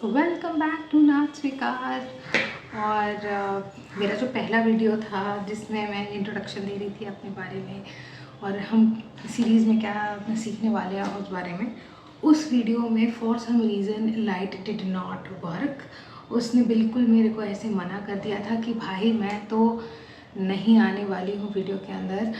Welcome back to नाच स्वीकार। और मेरा जो पहला वीडियो था जिसमें मैं इंट्रोडक्शन दे रही थी अपने बारे में और हम सीरीज़ में क्या सीखने वाले हैं उस बारे में, उस वीडियो में for some reason light did not work. उसने बिल्कुल मेरे को ऐसे मना कर दिया था कि भाई मैं तो नहीं आने वाली हूँ वीडियो के अंदर।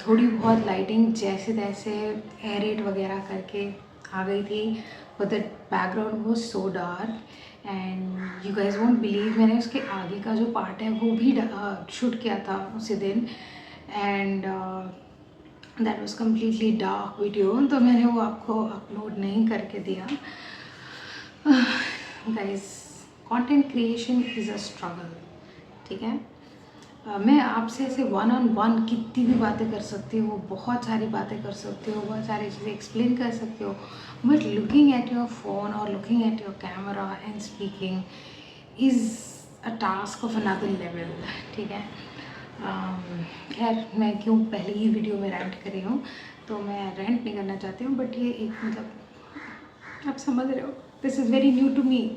थोड़ी बहुत लाइटिंग जैसे तैसे एरेट वगैरह करके आ गई थी, but the background was so dark and you guys won't believe, मैंने उसके आगे का जो पार्ट है वो भी शूट किया था उसी दिन and that was completely dark video, तो मैंने वो आपको अपलोड नहीं करके दिया। Guys, content creation is a struggle, ठीक है। मैं आपसे ऐसे वन ऑन वन कितनी भी बातें कर सकती हूँ, बहुत सारी बातें कर सकती हो, बहुत सारी चीज़ें एक्सप्लेन कर सकती हो, but looking at your phone और looking at your camera and speaking is a task of another level, ठीक है। खैर, मैं क्यों पहले ही वीडियो में रेंट कर रही हूँ, तो मैं रेंट नहीं करना चाहती हूँ, बट ये एक मतलब आप समझ रहे हो, this is very new to me,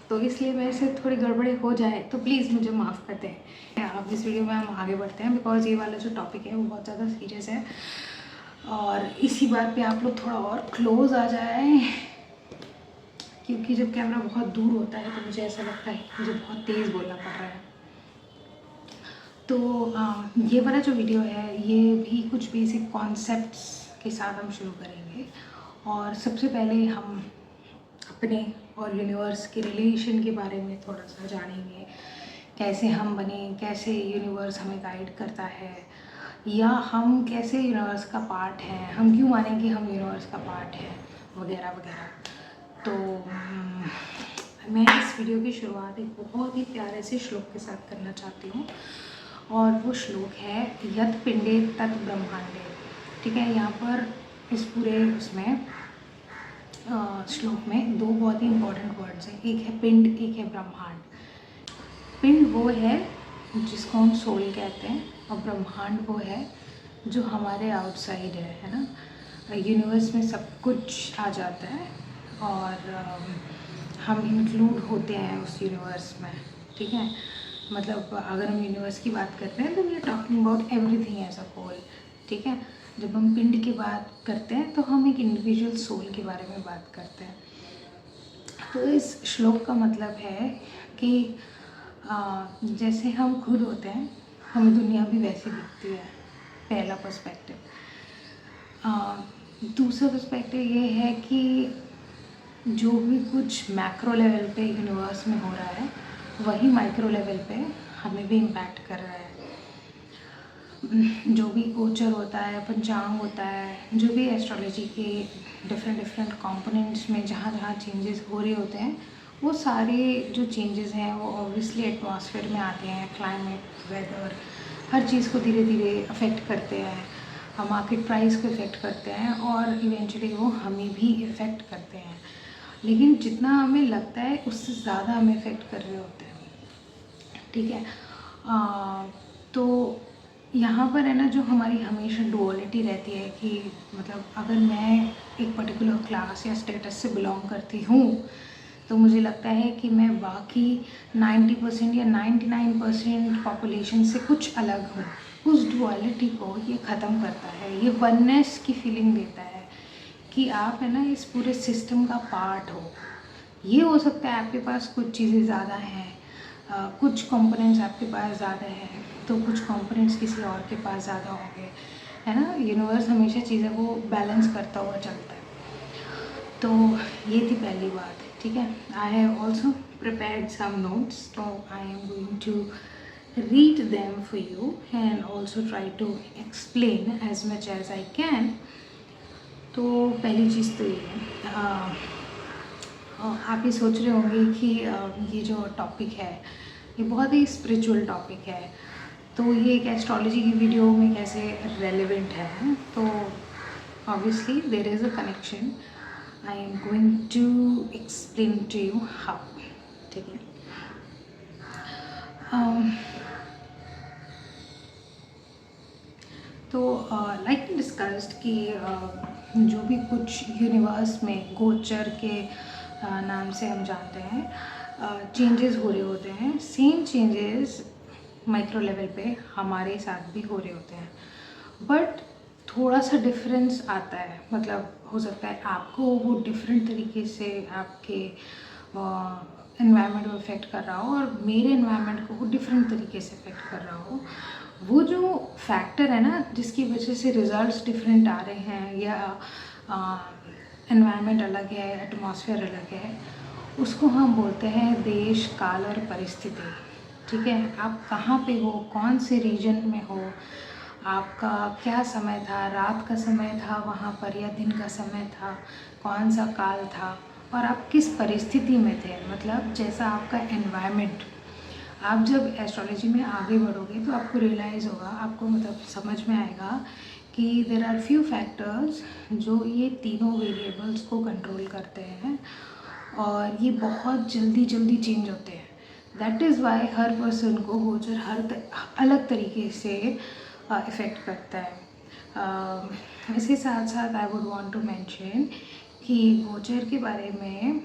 तो इसलिए मेरे से थोड़ी गड़बड़ी हो जाए तो प्लीज़ मुझे माफ़ कर दें। अब इस वीडियो में हम आगे बढ़ते हैं बिकॉज ये वाला जो टॉपिक है वो बहुत ज़्यादा सीरियस है और इसी बात पे आप लोग थोड़ा और क्लोज आ जाए, क्योंकि जब कैमरा बहुत दूर होता है तो मुझे ऐसा लगता है कि मुझे बहुत तेज़ बोलना पड़ रहा है। तो ये वाला जो वीडियो है ये भी कुछ बेसिक कॉन्सेप्ट्स के साथ हम शुरू करेंगे और सबसे पहले हम अपने और यूनिवर्स के रिलेशन के बारे में थोड़ा सा जानेंगे, कैसे हम बने, कैसे यूनिवर्स हमें गाइड करता है, या हम कैसे यूनिवर्स का पार्ट हैं, हम क्यों मानें कि हम यूनिवर्स का पार्ट हैं, वगैरह वगैरह। तो मैं इस वीडियो की शुरुआत एक बहुत ही प्यारे से श्लोक के साथ करना चाहती हूँ और वो श्लोक है यत् पिंडे तत् ब्रह्मांडे, ठीक है। यहाँ पर इस पूरे उसमें श्लोक में दो बहुत ही इम्पोर्टेंट वर्ड्स हैं, एक है पिंड, एक है ब्रह्मांड। पिंड वो है जिसको हम सोल कहते हैं और ब्रह्मांड वो है जो हमारे आउटसाइड है ना। यूनिवर्स में सब कुछ आ जाता है और हम इंक्लूड होते हैं उस यूनिवर्स में, ठीक है। मतलब अगर हम यूनिवर्स की बात करते हैं तो we are talking about everything as a whole, ठीक है। जब हम पिंड की बात करते हैं तो हम एक इंडिविजुअल सोल के बारे में बात करते हैं। तो इस श्लोक का मतलब है कि जैसे हम खुद होते हैं हमें दुनिया भी वैसी दिखती है, पहला पर्सपेक्टिव। दूसरा पर्सपेक्टिव ये है कि जो भी कुछ मैक्रो लेवल पे यूनिवर्स में हो रहा है वही माइक्रो लेवल पे हमें भी इम्पैक्ट कर रहा है। जो भी गोचर होता है, पंचांग होता है, जो भी एस्ट्रोलॉजी के डिफरेंट कंपोनेंट्स में जहाँ जहाँ चेंजेस हो रहे होते हैं, वो सारे जो चेंजेस हैं वो ऑब्वियसली एटमॉस्फेयर में आते हैं, क्लाइमेट, वेदर, हर चीज़ को धीरे धीरे अफेक्ट करते हैं, मार्केट प्राइस को इफ़ेक्ट करते हैं और इवेंचुअली वो हमें भी इफ़ेक्ट करते हैं। लेकिन जितना हमें लगता है उससे ज़्यादा हमें इफ़ेक्ट कर रहे होते हैं, ठीक है। तो यहाँ पर है ना, जो हमारी हमेशा डुअलिटी रहती है कि मतलब अगर मैं एक पर्टिकुलर क्लास या स्टेटस से बिलोंग करती हूँ तो मुझे लगता है कि मैं बाकी 90% या 99% पॉपुलेशन से कुछ अलग हूँ। उस डुअलिटी को ये ख़त्म करता है, ये वननेस की फीलिंग देता है कि आप है ना इस पूरे सिस्टम का पार्ट हो। ये हो सकता है आपके पास कुछ चीज़ें ज़्यादा हैं, कुछ कंपोनेंट्स आपके पास ज़्यादा हैं तो कुछ कंपोनेंट्स किसी और के पास ज़्यादा होंगे, है ना। यूनिवर्स हमेशा चीज़ों को बैलेंस करता हुआ चलता है। तो ये थी पहली बात, ठीक है। I have also prepared some notes, तो I am going to read them for you and also try to explain as much as I can। तो पहली चीज़ तो ये है, आप ये सोच रहे होंगे कि ये जो टॉपिक है ये बहुत ही स्पिरिचुअल टॉपिक है, तो ये एक एस्ट्रोलॉजी की वीडियो में कैसे रेलेवेंट है। तो obviously there is a connection, I am going to explain to you how, ठीक है। तो लाइक डिस्कस्ड कि जो भी कुछ यूनिवर्स में गोचर के नाम से हम जानते हैं, चेंजेस हो रहे होते हैं। सेम चेंजेस माइक्रो लेवल पे हमारे साथ भी हो रहे होते हैं, बट थोड़ा सा डिफरेंस आता है। मतलब हो सकता है आपको वो डिफरेंट तरीके से आपके एनवायरनमेंट को अफेक्ट कर रहा हो, और मेरे एनवायरनमेंट को वो डिफरेंट तरीके से अफेक्ट कर रहा हो। वो जो फैक्टर है ना, जिसकी वजह से रिजल्ट्स डिफरेंट आ रहे हैं, या एनवायरनमेंट अलग है, एटमॉस्फेयर अलग है, उसको हम बोलते हैं देश, काल और परिस्थिति। ठीक है, आप कहाँ पे हो, कौन से रीजन में हो, आपका क्या समय था, रात का समय था वहाँ पर या दिन का समय था, कौन सा काल था, और आप किस परिस्थिति में थे। मतलब जैसा आपका एनवायरनमेंट, आप जब एस्ट्रोलॉजी में आगे बढ़ोगे तो आपको रियलाइज़ होगा, आपको मतलब समझ में आएगा कि देर आर फ्यू फैक्टर्स जो ये तीनों वेरिएबल्स को कंट्रोल करते हैं, और ये बहुत जल्दी जल्दी चेंज होते हैं। That is why her person को गोचर अलग तरीके से इफ़ेक्ट करता है। इसके साथ साथ I would want to mention कि गोचर के बारे में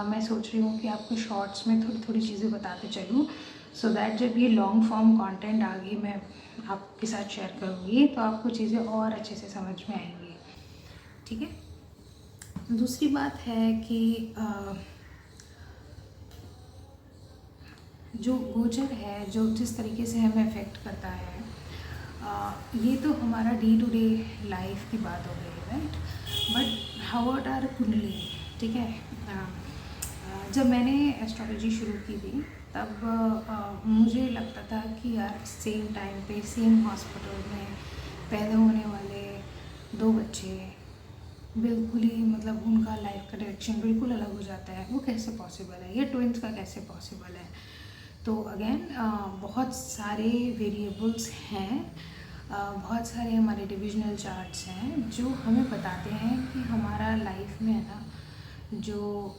मैं सोच रही हूँ कि आपको शॉर्ट्स में थोड़ी थोड़ी चीज़ें बताते चलूँ, सो दैट जब ये लॉन्ग फॉर्म कंटेंट आगे मैं आपके साथ शेयर करूँगी तो आपको चीज़ें और अच्छे से समझ में आएंगी। ठीक है। दूसरी बात है कि जो गोचर है, जो जिस तरीके से हमें अफेक्ट करता है, ये तो हमारा डे टू डे लाइफ की बात हो गई, right. But how about our kundli. ठीक है, जब मैंने एस्ट्रोलॉजी शुरू की थी तब मुझे लगता था कि यार सेम टाइम पे सेम हॉस्पिटल में पैदा होने वाले दो बच्चे बिल्कुल ही, मतलब उनका लाइफ का डायरेक्शन बिल्कुल अलग हो जाता है, वो कैसे पॉसिबल है, ये ट्विंस का कैसे पॉसिबल है। तो अगेन बहुत सारे वेरिएबल्स हैं, बहुत सारे हमारे डिविजनल चार्ट्स हैं जो हमें बताते हैं कि हमारा लाइफ में है ना, जो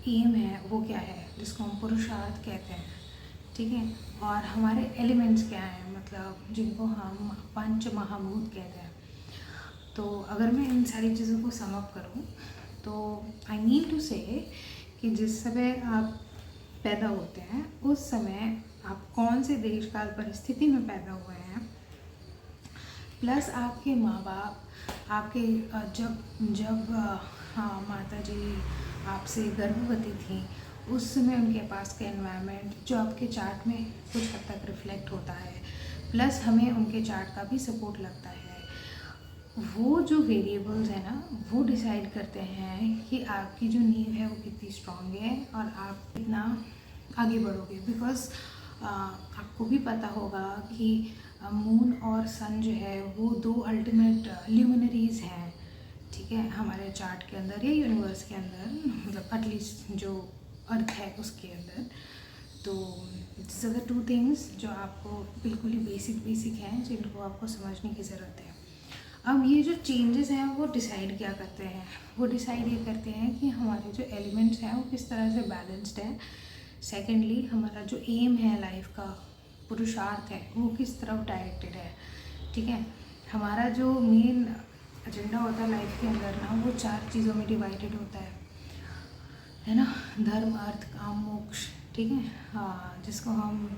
एम है वो क्या है, जिसको हम पुरुषार्थ कहते हैं। ठीक है, और हमारे एलिमेंट्स क्या हैं, मतलब जिनको हम पंच महाभूत कहते हैं। तो अगर मैं इन सारी चीज़ों को सम अप करूँ तो आई मीन टू से कि जिस समय आप पैदा होते हैं उस समय आप कौन से देश काल परिस्थिति में पैदा हुए हैं, प्लस आपके माँ बाप आपके जब जब माता जी आपसे गर्भवती थी उस समय उनके पास का एनवायरनमेंट जो आपके चार्ट में कुछ हद तक रिफ्लेक्ट होता है, प्लस हमें उनके चार्ट का भी सपोर्ट लगता है। वो जो वेरिएबल्स है ना, वो डिसाइड करते हैं कि आपकी जो नींव है वो कितनी स्ट्रॉन्ग है और आप कितना आगे बढ़ोगे। बिकॉज आपको भी पता होगा कि मून और सन जो है वो दो अल्टीमेट ल्यूमिनरीज हैं। ठीक है, हमारे चार्ट के अंदर या यूनिवर्स के अंदर, मतलब एटलीस्ट जो अर्थ है उसके अंदर। तो this are the two things जो आपको बिल्कुल ही बेसिक हैं, जिनको आपको समझने की ज़रूरत है। अब ये जो चेंजेस हैं वो डिसाइड क्या करते हैं, वो डिसाइड ये करते हैं कि हमारे जो एलिमेंट्स हैं वो किस तरह से बैलेंस्ड है। सेकेंडली, हमारा जो एम है लाइफ का, पुरुषार्थ है, वो किस तरफ डायरेक्टेड है। ठीक है, हमारा जो मेन एजेंडा होता है लाइफ के अंदर ना, वो 4 चीज़ों में डिवाइडेड होता है ना, धर्म, अर्थ, काम, मोक्ष। ठीक है, हाँ, जिसको हम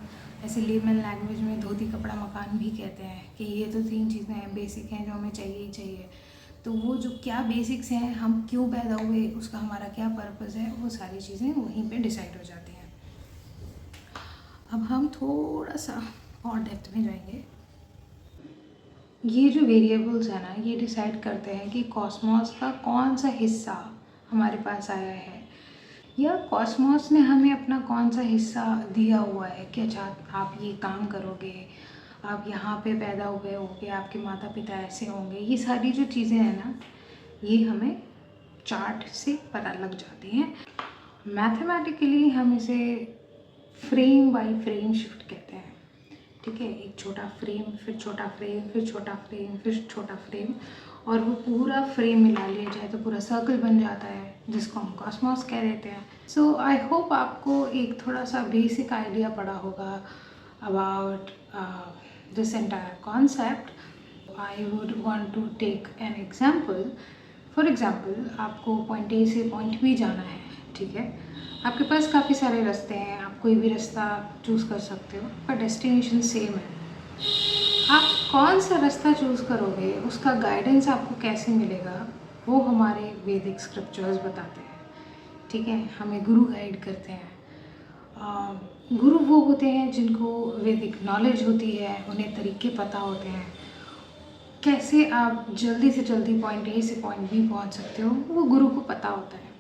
ऐसे लेमन लैंग्वेज में धोती कपड़ा मकान भी कहते हैं कि ये तो 3 चीज़ें हैं, बेसिक हैं, जो हमें चाहिए ही चाहिए। तो वो जो क्या बेसिक्स हैं, हम क्यों पैदा हुए, उसका हमारा क्या पर्पज़ है, वो सारी चीज़ें वहीं पे डिसाइड हो जाती हैं। अब हम थोड़ा सा और डेप्थ में जाएंगे। ये जो वेरिएबल्स है ना, ये डिसाइड करते हैं कि कॉस्मॉस का कौन सा हिस्सा हमारे पास आया है, या कॉस्मॉस ने हमें अपना कौन सा हिस्सा दिया हुआ है कि अच्छा आप ये काम करोगे, आप यहाँ पे पैदा हुए होगे, आपके माता पिता ऐसे होंगे। ये सारी जो चीज़ें हैं ना, ये हमें चार्ट से पता लग जाती हैं। मैथमेटिकली हम इसे फ्रेम बाय फ्रेम शिफ्ट कहते हैं। ठीक है, एक छोटा फ्रेम, फिर छोटा फ्रेम, फिर छोटा फ्रेम, फिर छोटा फ्रेम, और वो पूरा फ्रेम मिला लिया जाए तो पूरा सर्कल बन जाता है, जिसको हम कॉस्मॉस कह देते हैं। सो आई होप आपको एक थोड़ा सा बेसिक आइडिया पड़ा होगा about this entire concept. I would want to take an example. For example, आपको पॉइंट ए से पॉइंट बी जाना है। ठीक है। आपके पास काफ़ी सारे रास्ते हैं, आप कोई भी रास्ता चूज़ कर सकते हो, पर डेस्टिनेशन सेम है। आप कौन सा रास्ता चूज़ करोगे, उसका गाइडेंस आपको कैसे मिलेगा, वो हमारे वैदिक स्क्रिप्चर्स बताते हैं, ठीक है। हमें गुरु गाइड करते हैं। गुरु वो होते हैं जिनको वैदिक नॉलेज होती है, उन्हें तरीके पता होते हैं, कैसे आप जल्दी से जल्दी पॉइंट ए से पॉइंट बी पहुंच सकते हो, वो गुरु को पता होता है,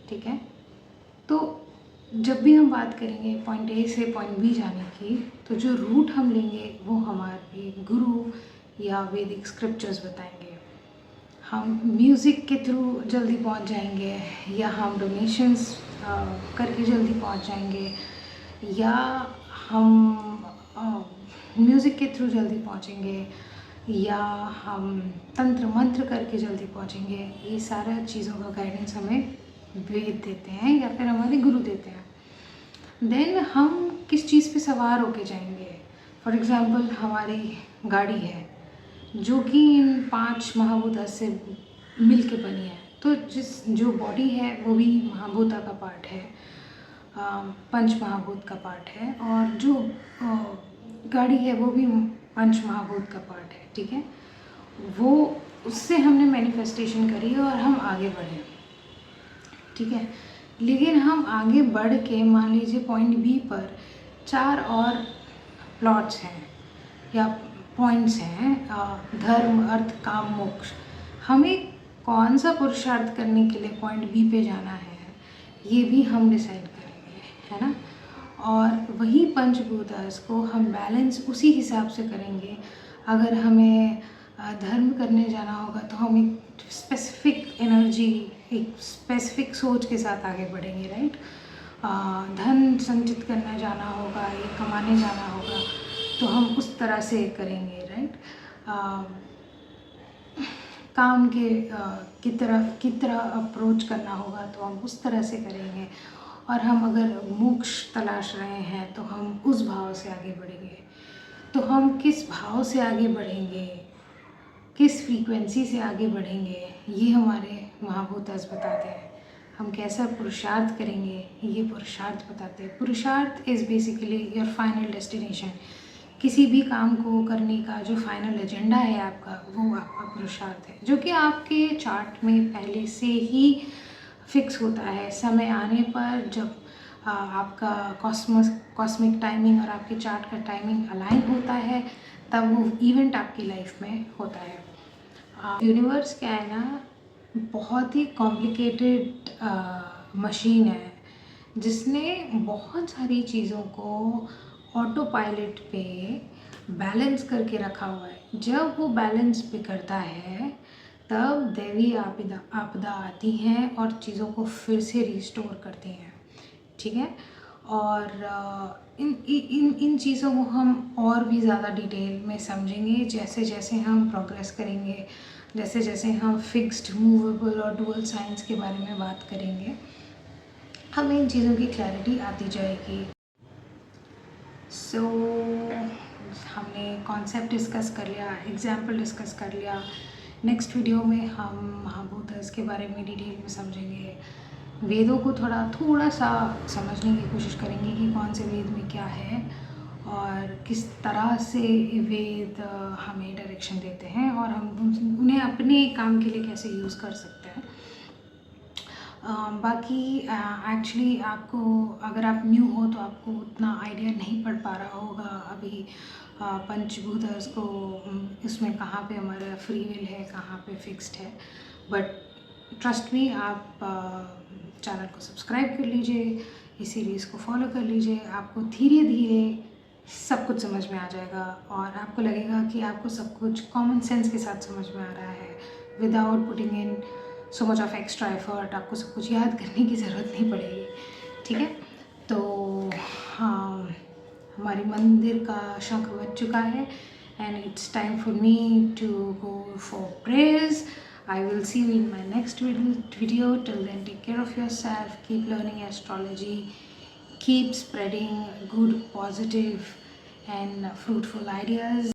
ठीक है। तो जब भी हम बात करेंगे पॉइंट ए से पॉइंट बी जाने की, तो जो रूट हम लेंगे वो हमारे गुरु या वैदिक स्क्रिप्चर्स बताएंगे। हम म्यूज़िक के थ्रू जल्दी पहुंच जाएंगे, या हम डोनेशंस करके जल्दी पहुंच जाएंगे, या हम म्यूज़िक के थ्रू जल्दी पहुंचेंगे, या हम तंत्र मंत्र करके जल्दी पहुंचेंगे। ये सारा चीज़ों का गाइडेंस हमें वेद देते हैं या फिर हमारे गुरु देते हैं। देन हम किस चीज़ पे सवार होके जाएंगे। फॉर एग्ज़ाम्पल हमारी गाड़ी है जो कि इन 5 महाभूता से मिल के बनी है, तो जो बॉडी है वो भी महाभूता का पार्ट है, पंच महाभूत का पार्ट है, और जो गाड़ी है वो भी पंच महाभूत का पार्ट है, ठीक है। वो उससे हमने मैनिफेस्टेशन करी और हम आगे बढ़े, ठीक है। लेकिन हम आगे बढ़ के मान लीजिए पॉइंट बी पर 4 और प्लॉट्स हैं या पॉइंट्स हैं, धर्म अर्थ काम मोक्ष। हमें कौन सा पुरुषार्थ करने के लिए पॉइंट बी पे जाना है, ये भी हम डिसाइड करेंगे, है ना। और वही पंचभूतास को हम बैलेंस उसी हिसाब से करेंगे। अगर हमें धर्म करने जाना होगा तो हम एक स्पेसिफिक एनर्जी, एक स्पेसिफिक सोच के साथ आगे बढ़ेंगे, राइट। धन संचित करने जाना होगा या कमाने जाना होगा तो हम उस तरह से करेंगे, राइट। काम के की तरह अप्रोच करना होगा तो हम उस तरह से करेंगे। और हम अगर मोक्ष तलाश रहे हैं तो हम उस भाव से आगे बढ़ेंगे। तो हम किस भाव से आगे बढ़ेंगे, किस फ्रीक्वेंसी से आगे बढ़ेंगे, ये हमारे महाभूतास बताते हैं। हम कैसा पुरुषार्थ करेंगे, ये पुरुषार्थ बताते हैं। पुरुषार्थ is basically your final destination. किसी भी काम को करने का जो फाइनल एजेंडा है आपका, वो आपका पुरुषार्थ है, जो कि आपके चार्ट में पहले से ही फिक्स होता है। समय आने पर जब आपका कॉस्मिक टाइमिंग और आपके चार्ट का टाइमिंग अलाइन होता है, तब वो इवेंट आपकी लाइफ में होता है। यूनिवर्स क्या है ना, बहुत ही कॉम्प्लिकेटेड मशीन है, जिसने बहुत सारी चीज़ों को ऑटो पायलट पे बैलेंस करके रखा हुआ है। जब वो बैलेंस बिगड़ता है तब दैवी आपदा आती हैं और चीज़ों को फिर से रिस्टोर करती हैं, ठीक है। और इन चीज़ों को हम और भी ज़्यादा डिटेल में समझेंगे जैसे जैसे हम प्रोग्रेस करेंगे, जैसे जैसे हम फिक्स्ड, मूवेबल और डुअल साइंस के बारे में बात करेंगे, हमें इन चीज़ों की क्लैरिटी आती जाएगी। हमने कॉन्सेप्ट डिस्कस कर लिया, एग्जाम्पल डिस्कस कर लिया। नेक्स्ट वीडियो में हम महाभूतास के बारे में डिटेल में समझेंगे। वेदों को थोड़ा सा समझने की कोशिश करेंगे कि कौन से वेद में क्या है और किस तरह से वेद हमें डायरेक्शन देते हैं और हम उन्हें अपने काम के लिए कैसे यूज़ कर सकते हैं। बाकी एक्चुअली आपको, अगर आप न्यू हो तो आपको उतना आइडिया नहीं पड़ पा रहा होगा अभी पंचभूतास को, इसमें कहाँ पे हमारा फ्री विल है, कहाँ पे फिक्स्ड है। बट ट्रस्ट मी, आप चैनल को सब्सक्राइब कर लीजिए, इस सीरीज़ को फॉलो कर लीजिए, आपको धीरे धीरे सब कुछ समझ में आ जाएगा और आपको लगेगा कि आपको सब कुछ कॉमन सेंस के साथ समझ में आ रहा है, without putting in so much of extra effort. आपको सब कुछ याद करने की ज़रूरत नहीं पड़ेगी, ठीक है। तो हाँ, हमारे मंदिर का शंख बज चुका है and it's time for me to go for prayers. I will see you in my next video. Till then, take care of yourself, keep learning astrology, keep spreading good, positive and fruitful ideas.